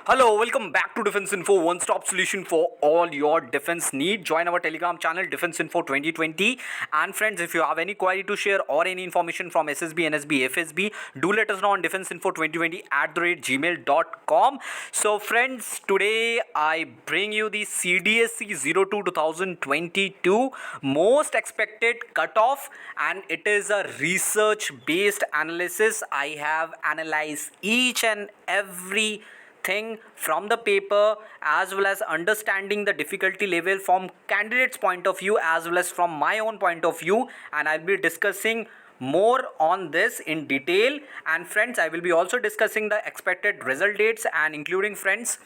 Hello, welcome back to Defense Info, one stop solution for all your defense need. Join our Telegram channel Defense Info 2020. And friends, if you have any query to share or any information from SSB, NSB, FSB, do let us know on Defense Info 2020 @gmail.com. So, friends, today I bring you the CDSC 02 2022 most expected cutoff, and it is a research based analysis. I have analyzed each and every thing from the paper as well as understanding the difficulty level from candidates point of view as well as from my own point of view, and I'll be discussing more on this in detail. And friends, I will be also discussing the expected result dates and including friends,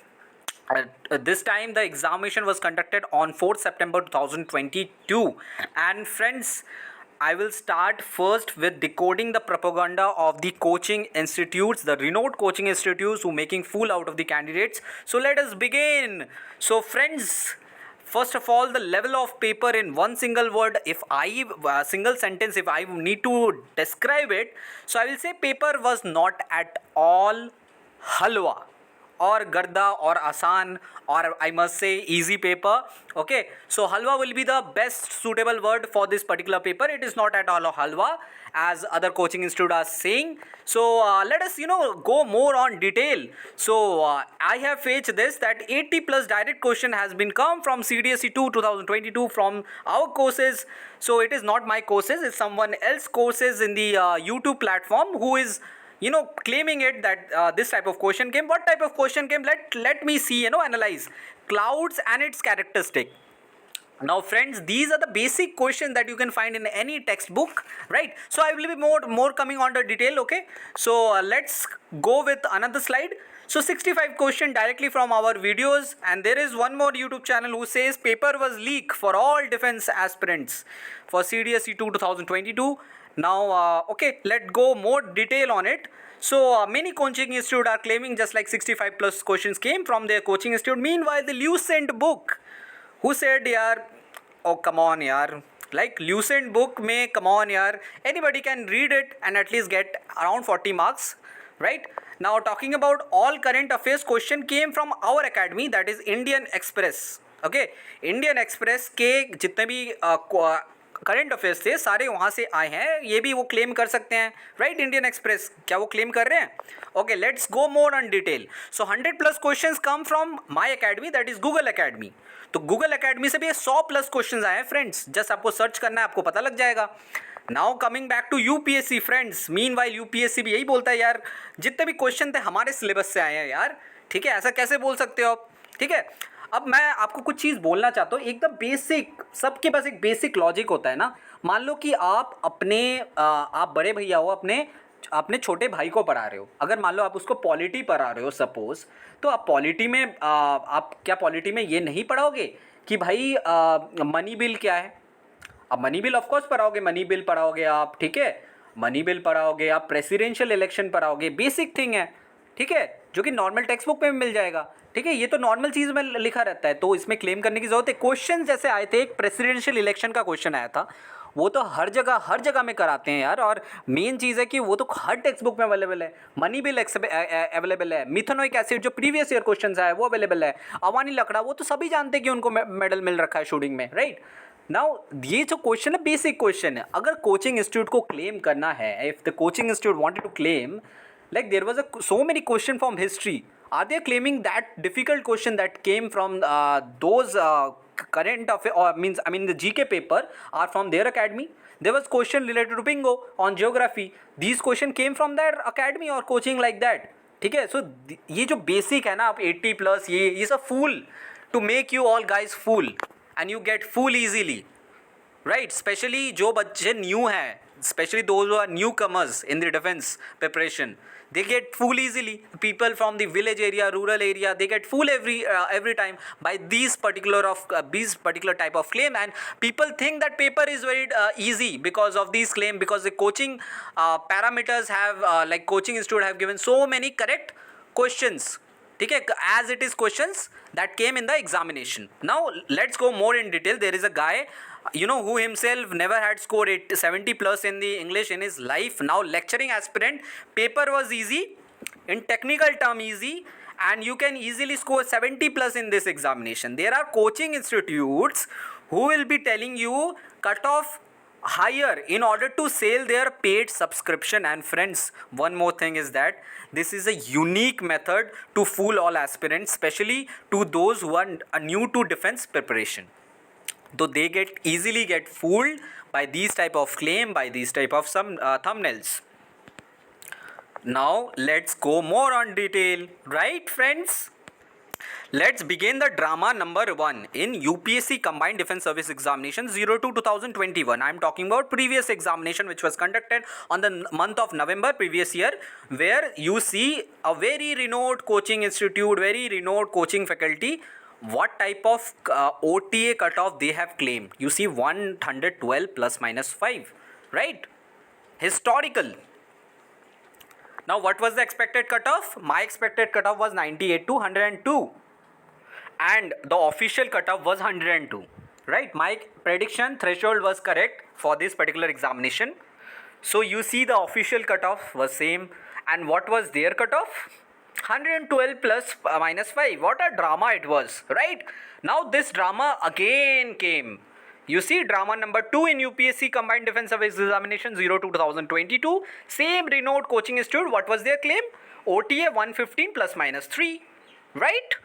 this time the examination was conducted on 4th September 2022. And friends, I will start first with decoding the propaganda of the coaching institutes, the renowned coaching institutes who making fool out of the candidates. So let us begin. So friends, first of all, the level of paper in one single word, if I single sentence, if I need to describe it, so I will say paper was not at all halwa or garda or asan, or I must say easy paper. Okay, so halwa will be the best suitable word for this particular paper. It is not at all a halwa as other coaching institute are saying. So let us go more on detail. So I have fetched this that 80 plus direct question has been come from CDSE 2 2022 from our courses. So it is not my courses, it's someone else courses in the YouTube platform who is claiming it that this type of question came. What type of question came? Let me see, analyze clouds and its characteristic. Now friends, these are the basic questions that you can find in any textbook, right? So I will be more coming on the detail. Okay, so let's go with another slide. So 65 question directly from our videos, and there is one more YouTube channel who says paper was leak for all defense aspirants for CDSE 2 2022. Now okay, let's go more detail on it. So many coaching institute are claiming just like 65 plus questions came from their coaching institute. Meanwhile, the Lucent book, who said yaar, oh come on yaar, like Lucent book may, come on yaar, anybody can read it and at least get around 40 marks, right? Now talking about all current affairs question came from our academy, that is Indian Express. Okay, Indian Express के जितने भी current affairs थे सारे वहाँ से आए हैं, ये भी वो क्लेम कर सकते हैं, राइट? इंडियन एक्सप्रेस क्या वो क्लेम कर रहे हैं? Okay, let's go more on detail. So 100 plus questions come from my academy, that is Google academy. तो गूगल एकेडमी से भी 100 प्लस क्वेश्चंस आए हैं फ्रेंड्स, जस्ट आपको सर्च करना है, आपको पता लग जाएगा. Now coming back to UPSC friends, mean while UPSC भी यही बोलता है यार जितने भी क्वेश्चन थे हमारे सिलेबस से आए हैं यार, ठीक है? ऐसा कैसे बोल सकते हो आप, ठीक है? अब मैं आपको कुछ चीज़ बोलना चाहता हूँ, एकदम बेसिक, सबके पास एक बेसिक लॉजिक होता है ना. मान लो कि आप अपने आप बड़े भैया हो, अपने छोटे भाई को पढ़ा रहे हो. अगर मान लो आप उसको पॉलिटी पढ़ा रहे हो सपोज, तो आप पॉलिटी में आप क्या पॉलिटी में ये नहीं पढ़ाओगे कि भाई मनी बिल क्या है? अब मनी बिल ऑफकोर्स पढ़ाओगे, मनी बिल पढ़ाओगे आप, ठीक है? मनी बिल पढ़ाओगे आप, प्रेसिडेंशियल इलेक्शन पढ़ाओगे, बेसिक थिंग है, ठीक है, जो कि नॉर्मल टेक्स्ट बुक में भी मिल जाएगा, ठीक है? ये तो नॉर्मल चीज़ में लिखा रहता है, तो इसमें क्लेम करने की जरूरत है. क्वेश्चन जैसे आए थे, एक प्रेसिडेंशियल इलेक्शन का क्वेश्चन आया था, वो तो हर जगह में कराते हैं यार. और मेन चीज़ है कि वो तो हर टेक्स्ट बुक में अवेलेबल है. मनी बिल अवेलेबल है, मिथेनोइक एसिड जो प्रीवियस ईयर क्वेश्चन आया है वो अवेलेबल है, अवानी लकड़ा वो तो सभी जानते हैं कि उनको मेडल मिल रखा है शूटिंग में, राइट? नाउ ये जो क्वेश्चन है बेसिक क्वेश्चन है. अगर कोचिंग इंस्टीट्यूट को क्लेम करना है, if the coaching institute wanted to claim like there was so many question from history, are they claiming that difficult question that came from those current of or means I mean the GK paper are from their academy? There was question related to bingo on geography, these question came from their academy or coaching like that, ठीक है? So ये जो basic है ना, आप 80 plus ये is a fool to make you all guys fool and you get fool easily, right? Especially जो बच्चे न्यू हैं, especially those who are newcomers in the defense preparation, they get fooled easily. People from the village area, rural area, they get fooled every time by these particular type of claim, and people think that paper is very easy because of these claim, because the coaching parameters have like coaching institute have given so many correct questions, ठीक है, as it is questions that came in the examination. Now let's go more in detail. There is a guy who himself never had scored 70 plus in the English in his life. Now lecturing aspirant, paper was easy, in technical term easy, and you can easily score 70 plus in this examination. There are coaching institutes who will be telling you cut off higher in order to sell their paid subscription. And friends, one more thing is that this is a unique method to fool all aspirants, especially to those who are new to defense preparation. Though they easily get fooled by these type of claim, by these type of some thumbnails. Now let's go more on detail, right friends? Let's begin the drama number 1 in UPSC Combined Defense Service Examination 02-2021. I am talking about previous examination which was conducted on the month of November previous year, where you see a very renowned coaching institute, very renowned coaching faculty, what type of OTA cutoff they have claimed. You see 112 plus minus 5, right? Historical. Now what was the expected cutoff? My expected cutoff was 98 to 102 and the official cutoff was 102, right? My prediction threshold was correct for this particular examination. So you see the official cutoff was same, and what was their cutoff? 112 plus minus 5. What a drama it was, right? Now this drama again came. You see drama number 2 in UPSC Combined Defense Service Examination 02-2022. Same renowned coaching institute. What was their claim? OTA 115 plus minus 3. Right?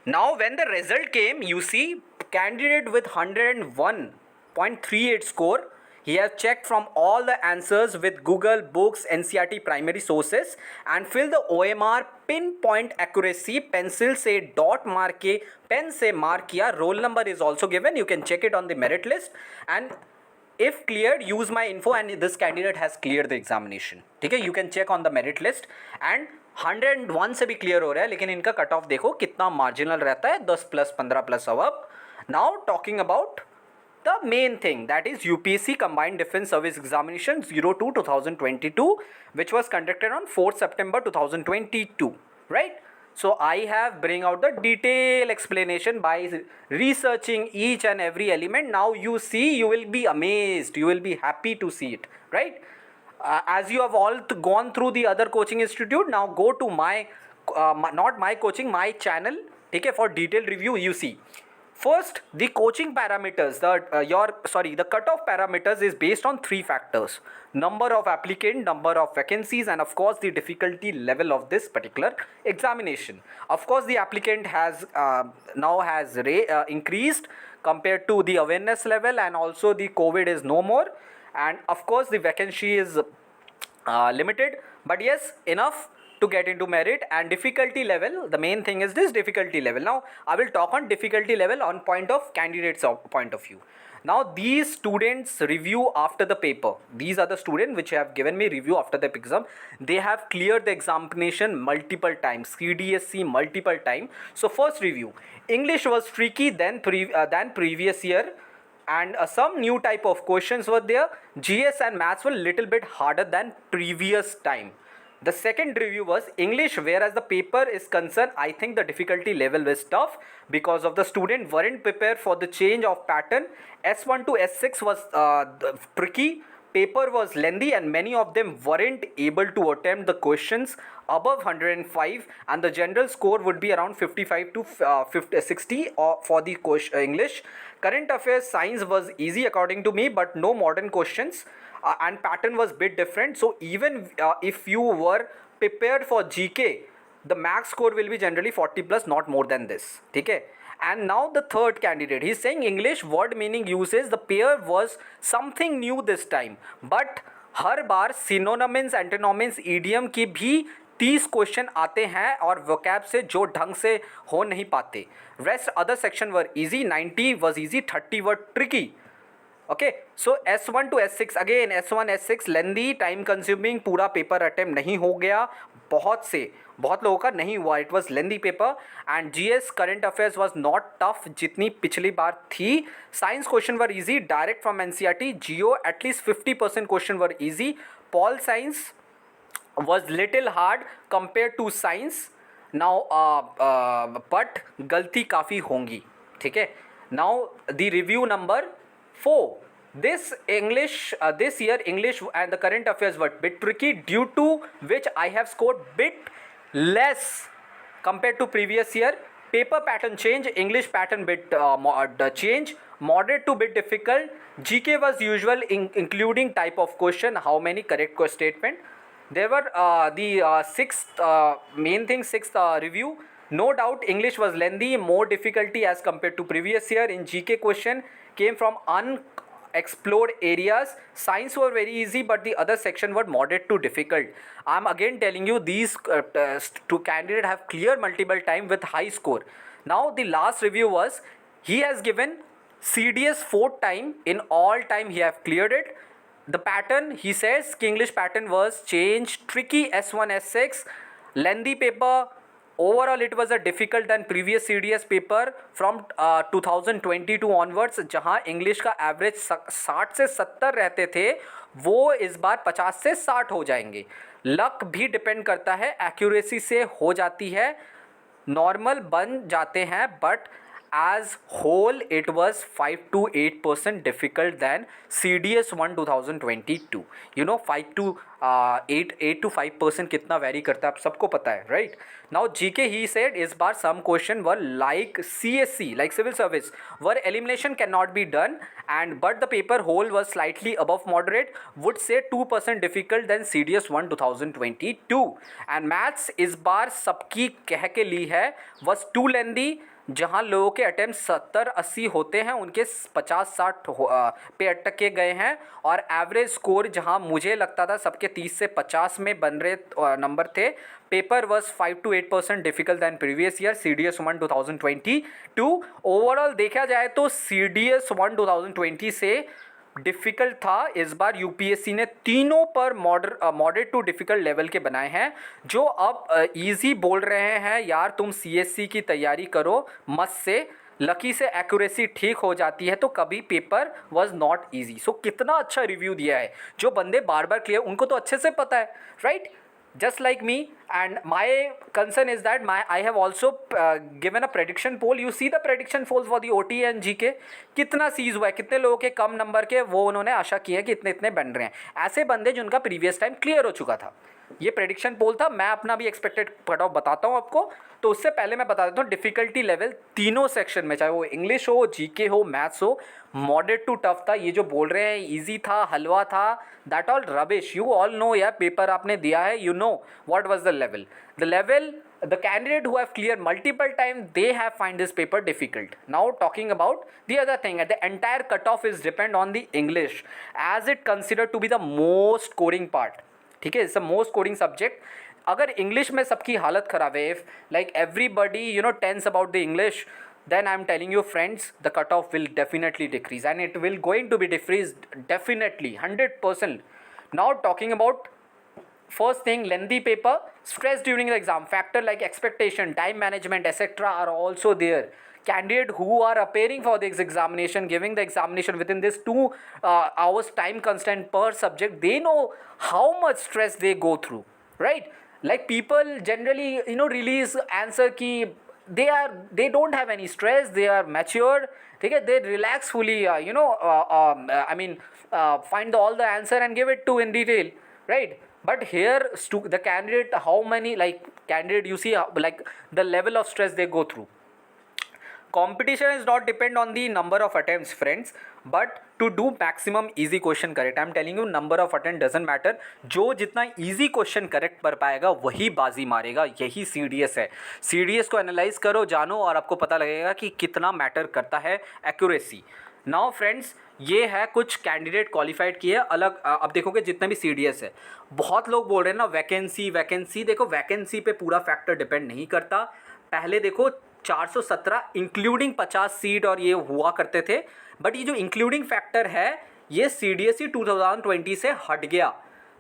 Now when the result came, you see candidate with 101.38 score. He has checked from all the answers with Google, books, NCERT primary sources and fill the OMR pinpoint accuracy. Pencil से dot मार के pen से mark किया. Roll number is also given. You can check it on the merit list. And if cleared, use my info, and this candidate has cleared the examination. ठीक है? You can check on the merit list. And 101 से भी clear हो रहा है, लेकिन इनका cut off देखो कितना मार्जिनल रहता है, 10 प्लस 15 प्लस अब. Now talking about the main thing, that is UPSC Combined Defense Service Examination 02-2022, which was conducted on 4th September 2022, right? So I have bring out the detailed explanation by researching each and every element. Now you see, you will be amazed, you will be happy to see it, right? As you have all gone through the other coaching institute, now go to my not my coaching, my channel, okay, for detailed review. You see, first, the coaching parameters, the cutoff parameters is based on 3 factors: number of applicant, number of vacancies, and of course the difficulty level of this particular examination. Of course, the applicant has now has increased compared to the awareness level, and also the COVID is no more, and of course the vacancy is limited, but yes, enough to get into merit. And difficulty level, the main thing is this difficulty level. Now I will talk on difficulty level on point of candidates point of view. Now these students review after the paper, these are the students which have given me review after the exam. They have cleared the examination multiple times, CDSC multiple time. So first review, English was tricky than previous year, and some new type of questions were there. GS and maths were little bit harder than previous time. The second review was English, whereas the paper is concerned, I think the difficulty level was tough because of the student weren't prepared for the change of pattern. S1 to S6 was tricky. Paper was lengthy and many of them weren't able to attempt the questions above 105, and the general score would be around 55 to 60 for the English. Current affairs science was easy according to me, but no modern questions, and pattern was bit different. So even if you were prepared for GK, the max score will be generally 40 plus, not more than this. Okay? And now the third candidate, he's saying English word meaning uses, the pair was something new this time, but her bar synonyms, antonyms, idiom की भी 30 question आते हैं और vocab से जो ढंग से हो नहीं पाते. Rest other section were easy, 90 was easy, 30 were tricky. Okay, so S1 to S6, again S1 S6 lengthy, time consuming, पूरा पेपर अटेम्प्ट नहीं हो गया, बहुत लोगों का नहीं हुआ, it was lengthy paper. And GS current affairs was not tough जितनी पिछली बार थी. Science question were easy direct from NCERT. Geo at least 50% question were easy. Pol science was little hard compare to science now, but गलती काफ़ी होंगी. ठीक है. Now the review number 4. This year English and the current affairs were bit tricky, due to which I have scored bit less compared to previous year. Paper pattern change, English pattern bit change, moderate to bit difficult. GK was usual, including type of question, how many correct statement. There were the sixth main thing, sixth review. No doubt English was lengthy, more difficulty as compared to previous year. In GK question came from unexplored areas. Science were very easy, but the other section were moderate to difficult. I'm again telling you, these two candidates have cleared multiple time with high score. Now the last review was, he has given CDS fourth time, in all time he have cleared it. The pattern, he says English pattern was changed, tricky S1 S6, lengthy paper. Overall it was a difficult than previous CDS paper from 2022 onwards, जहां English का average 60 से 70 रहते थे, वो इस बार 50 से 60 हो जाएंगे. लक भी डिपेंड करता है, एक्यूरेसी से हो जाती है, नॉर्मल बन जाते हैं, but as whole it was 5 to 8% difficult than CDS 1 2022. You know 5 to 8 to 5% कितना वेरी करता है आप सबको पता है, right? Now GK he said इस बार some question were like CSC, like civil service, where elimination cannot be done, and but the paper whole was slightly above moderate, would say 2% difficult than CDS 1 2022. And maths इस बार सबकी कह के ली है was too lengthy, जहां लोगों के attempt 70-80 होते हैं, उनके 50-60 पे अटके गए हैं, और एवरेज स्कोर जहां मुझे लगता था सबके 30 से 50 में बन रहे नंबर थे. Paper was 5 to 8% difficult than previous year CDS 1 2022. Overall देखा जाए तो CDS 1 2020 से डिफ़िकल्ट था. इस बार यूपीएससी ने तीनों पर मॉडरेट टू डिफ़िकल्ट लेवल के बनाए हैं, जो अब इजी बोल रहे हैं यार तुम सीएससी की तैयारी करो मत से, लकी से एक्यूरेसी ठीक हो जाती है, तो कभी पेपर वाज नॉट इजी. सो कितना अच्छा रिव्यू दिया है, जो बंदे बार बार क्लियर, उनको तो अच्छे से पता है, right? Just like me, and my concern is that I have also given a prediction poll. You see the prediction polls for the OT and GK, कितना सीज हुआ है, कितने लोगों के कम नंबर के वो उन्होंने आशा की है कि इतने इतने बन रहे हैं. ऐसे बंदे जिनका प्रीवियस टाइम क्लियर हो चुका था. ये प्रेडिक्शन पोल था. मैं अपना भी एक्सपेक्टेड कट ऑफ बताता हूँ आपको. तो उससे पहले मैं बता देता हूँ डिफ़िकल्टी लेवल तीनों सेक्शन में, चाहे वो इंग्लिश हो, जीके हो, मैथ्स हो, मॉडरेट टू टफ था. ये जो बोल रहे हैं इजी था, हलवा था, that all rubbish. You all know यार, पेपर आपने दिया है, you know what was the level. The candidate who have cleared multiple times, they have find this paper difficult. Now talking about the other thing, the entire cutoff is depend on the English, as it considered to be the most scoring part. ठीक है, it's the most coding subject. अगर English में सबकी हालत ख़राब है, if like everybody you know tense about the English, then I'm telling you friends, the cutoff will definitely decrease, and it will going to be decreased definitely 100%. Now talking about first thing, lengthy paper, stress during the exam, factor like expectation, time management, etc. are also there. Candidate who are appearing for this examination, giving the examination within this 2 hours time constant per subject, they know how much stress they go through, right? Like people generally release answer ki they don't have any stress, they are matured, okay, they relax fully, find all the answer and give it to in detail, right? But here the candidate, how many like candidate you see like the level of stress they go through. Competition is not depend on the number of attempts friends, but to do maximum easy question correct. I'm telling you, number of attempt doesn't matter. जो जितना easy question correct कर पाएगा वही बाजी मारेगा. यही CDS है. CDS को एनालाइज करो, जानो, और आपको पता लगेगा कि कितना मैटर करता है एक्यूरेसी. नाउ फ्रेंड्स, ये है कुछ कैंडिडेट क्वालिफाइड किए अलग. अब देखोगे जितने भी CDS है, बहुत लोग बोल रहे हैं ना वैकेंसी. देखो वैकेंसी पे पूरा फैक्टर डिपेंड नहीं करता. पहले देखो 417 इंक्लूडिंग 50 सीट और ये हुआ करते थे, बट ये जो इंक्लूडिंग फैक्टर है ये CDSE 2020 से हट गया.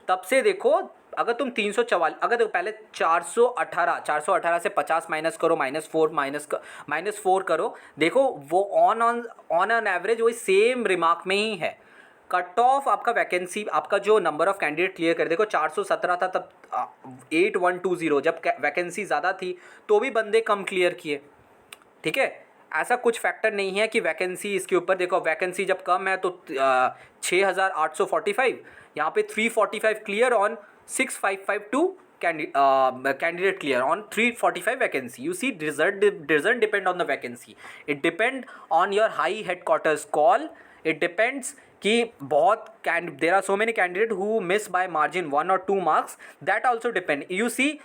तब से देखो, अगर तुम 344, अगर देखो पहले 418 से 50 माइनस करो, -4 करो, देखो वो ऑन एन एवरेज वही सेम रिमार्क में ही है. कट ऑफ आपका वैकेंसी, आपका जो नंबर ऑफ़ कैंडिडेट क्लियर कर, देखो 417 था तब 8120, जब वैकेंसी ज़्यादा थी तो भी बंदे कम क्लियर किए. ठीक है, ऐसा कुछ फैक्टर नहीं है कि वैकेंसी इसके ऊपर. देखो वैकेंसी जब कम है तो 6845, यहाँ पे 345 clear on 6552 candidate clear on 345 vacancy. You see, result doesn't depend on the vacancy, it depend on your high headquarters call. It depends कि बहुत there are so many candidates who miss by margin 1 or 2 marks. That also depend. You see,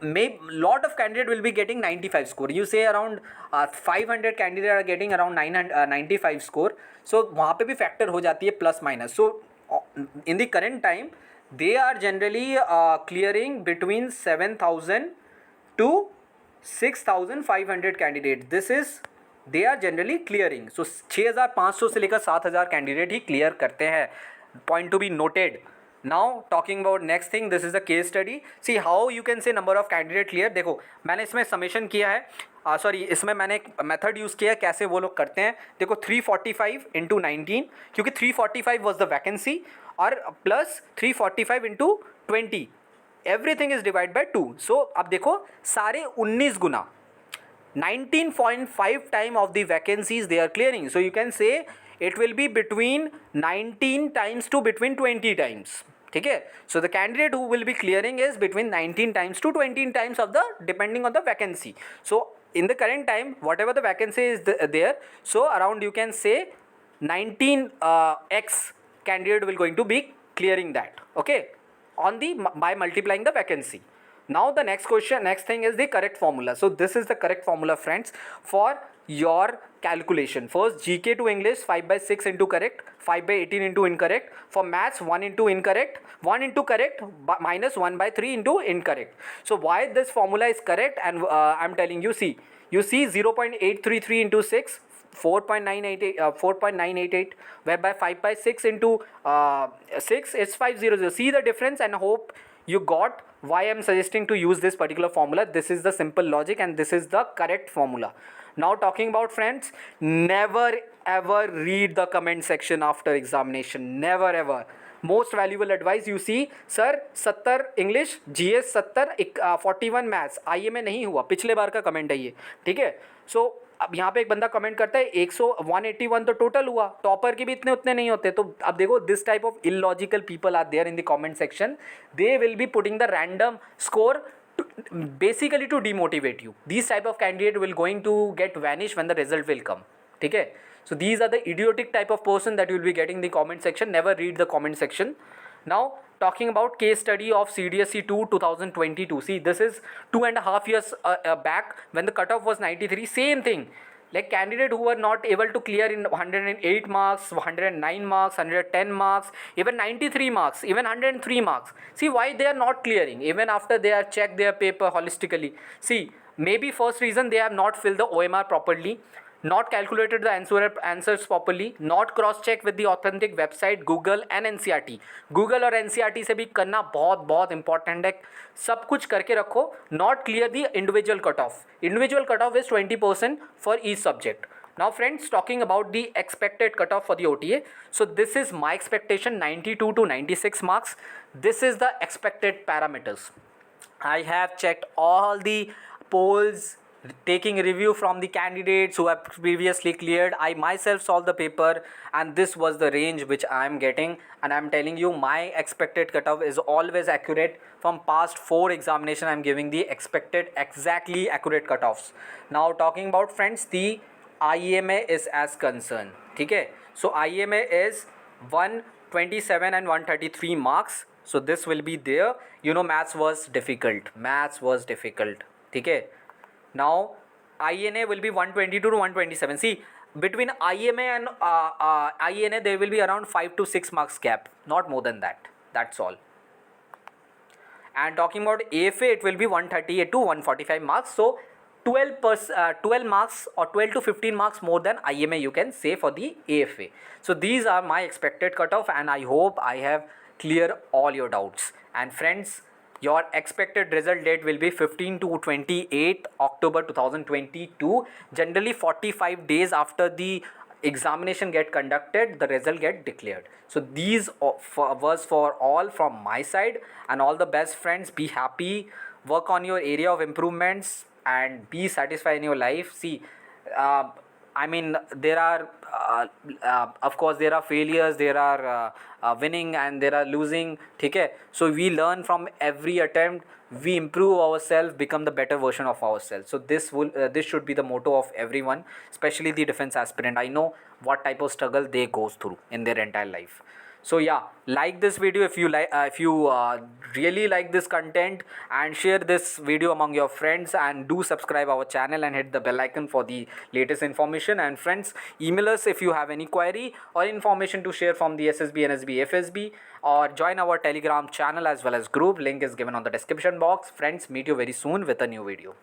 may lot of candidate will be getting 95 score. You say around 500 candidate are getting around 95 score. So वहाँ पे भी factor हो जाती है plus minus. So in the current time they are generally clearing between 7,000 to 6,500 candidates. This is they are generally clearing. So 6,500 से लेकर 7,000 candidate ही clear करते हैं. Point to be noted. Now talking about next thing, this is a case study. See how you can say number of candidate clear. देखो मैंने इसमें summation किया है, sorry इसमें मैंने एक मेथड यूज़ किया है कैसे वो लोग करते हैं. देखो 345 इंटू 19, क्योंकि 345 वॉज द वैकेंसी, और plus 345 into 20, everything is divide by 2. सो अब देखो सारे 19 गुना 19.5 time of the vacancies they are clearing. So you can say it will be between 19 times to between 20 times. ठीक है. So the candidate who will be clearing is between 19 times to 20 times of the depending on the vacancy. So in the current time whatever the vacancy is there, so around you can say 19 x candidate will going to be clearing that. Okay, on the by multiplying the vacancy. Now the next question, next thing is the correct formula. So this is the correct formula friends for your calculation. First GK to English 5 by 6 into correct, 5 by 18 into incorrect. For maths 1 into incorrect, 1 into correct minus 1 by 3 into incorrect. So why this formula is correct, and I'm telling you, you see 0.833 into 6, 4.988, whereby 5 by 6 into 6 is 500. See the difference, and hope you got why I'm suggesting to use this particular formula. This is the simple logic and this is the correct formula. Now talking about friends, never ever read the comment section after examination. Never ever. Most valuable advice. You see sir 70 English, GS 70, 41 maths, IMA नहीं हुआ. पिछले बार का comment है ये, ठीक है. सो अब यहाँ पे एक बंदा कमेंट करता है 181 तो टोटल हुआ, टॉपर के भी इतने उतने नहीं होते. तो अब देखो this type of illogical people are there in the comment section. They will be putting the random score basically to demotivate you. These type of candidate will going to get vanish when the result will come. ठीक है. So these are the idiotic type of person that you will be getting in the comment section. Never read the comment section. Now talking about case study of CDSE 2 2022. See, this is 2.5 years back when the cutoff was 93. Same thing. Like candidate who were not able to clear in 108 marks, 109 marks, 110 marks, even 93 marks, even 103 marks. See why they are not clearing even after they are checked their paper holistically. See, maybe first reason they have not filled the OMR properly, not calculated the answers properly, not cross check with the authentic website Google and NCERT. Google और NCERT से भी करना बहुत बहुत important है. सब कुछ करके रखो. Not clear the individual cutoff. Individual cutoff is 20% for each subject. Now friends, talking about the expected cutoff for the OTA. So this is my expectation, 92 to 96 marks. This is the expected parameters. I have checked all the polls, taking review from the candidates who have previously cleared. I myself solved the paper and this was the range which I am getting, and I am telling you my expected cutoff is always accurate. From past 4 examination I am giving the expected exactly accurate cutoffs. Now talking about friends the IEMA is as concerned. ठीक है. So IEMA is 127 and 133 marks. So this will be there. You know maths was difficult. ठीक है. Now INA will be 122 to 127. See, between IMA and INA there will be around 5 to 6 marks gap, not more than that. That's all. And talking about AFA, it will be 138 to 145 marks. So 12 marks or 12 to 15 marks more than IMA you can say for the AFA. So these are my expected cutoff, and I hope I have cleared all your doubts. And friends, your expected result date will be 15 to 28 October 2022. Generally 45 days after the examination get conducted, the result get declared. So these was for all from my side, and all the best friends. Be happy, work on your area of improvements, and be satisfied in your life. See, I mean, there are, of course, there are failures, there are winning, and there are losing. ठीक है? So we learn from every attempt. We improve ourselves, become the better version of ourselves. So this should be the motto of everyone, especially the defense aspirant. I know what type of struggle they goes through in their entire life. So yeah, like this video if you like, if you really like this content, and share this video among your friends, and do subscribe our channel and hit the bell icon for the latest information. And friends, email us if you have any query or information to share from the SSB, NSB, FSB, or join our Telegram channel as well as group. Link is given on the description box. Friends, meet you very soon with a new video.